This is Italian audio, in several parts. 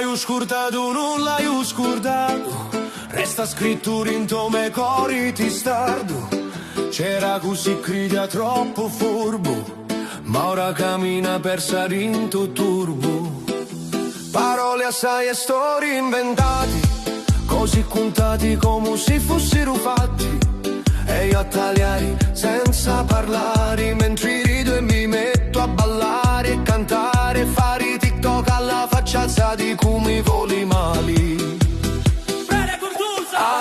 l'hai scurtato, non l'hai scurtato. Resta scritto in tome cori ti stardo. C'era così crida troppo furbo, ma ora cammina per sarinto turbo. Parole assai e storie inventati, così contati come se fossero fatti. E io a tagliare senza parlare, mentre rido e mi metto a ballare e cantare, fare TikTok alla facciazza di come voli mali.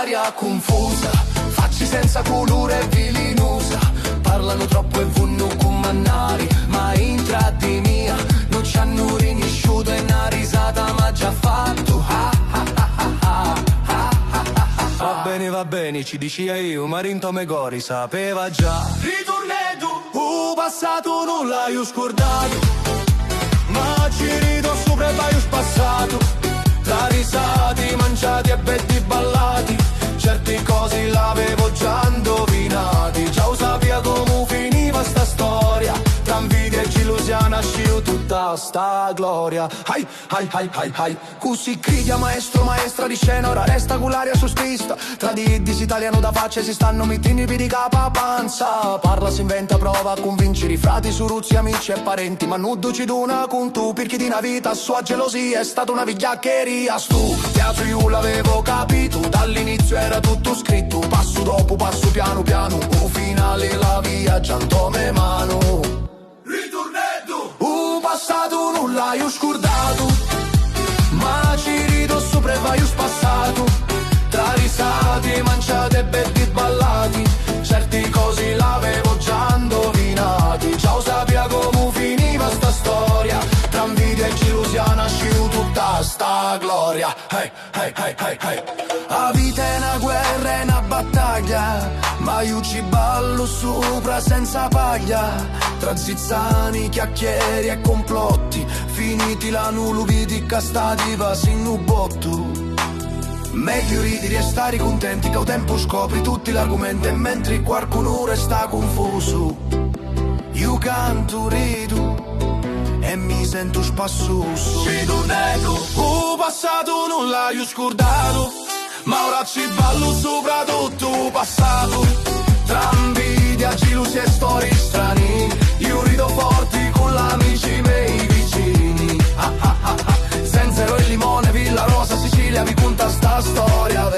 Aria confusa, facci senza colore e velenosa. Parlano troppo e vanno comandare, ma entra di mia non c'hanno rinisciuto e una risata ma già fatto. Va bene, ci dici io, ma Rinto Megori sapeva già. Ritorneto, passato non l'hai scordato, ma ci rido sopra e vai spassato. Tra risati, mangiati e betti ballati, certi cose l'avevo già indovinati. Già sapia come finiva sta storia, tra invidia e gelosia nasce tutta sta gloria. Hai, hai, hai, hai, hai. Così grida maestro, maestra di scena, ora resta con l'aria sospista. Tra di si italiano da faccia si stanno mettendo i piedi capa panza. Parla, si inventa, prova a convincere i frati, suruzzi, amici e parenti, ma nudo ci dona con tu, perché di una vita sua gelosia è stata una vigliaccheria. Stu, teatro io l'avevo capito, dall'inizio era tutto scritto, passo dopo passo piano piano, o finale la via gianto me mano. Ritornetto, passato non l'hai scordato, ma ci rido sopra e vai spassato. Tra risate, manciate e betti ballati, certi cose l'avevo già indovinati. Già sapia come finiva sta storia, tra invidia e gelosia nasce tutta sta gloria. Hey, hey, hey, hey, hey. La vita è una guerra, è una battaglia, ma io ci ballo sopra senza paglia. Tra zizzani, chiacchieri e complotti, finiti la nulubi di castati vasi in un botto. Meglio ridi e stare contenti che a tempo scopri tutti gli argomenti, e mentre qualcuno resta confuso io canto, rido e mi sento spassoso. Ritorneto, passato non l'hai scordato, ma ora ci ballo sopra tutto passato. Tra invidia, gelosia e storie strani, io rido forti con l'amici miei vicini. Senza ero il limone, Villa Rosa, Sicilia, vi conta sta storia.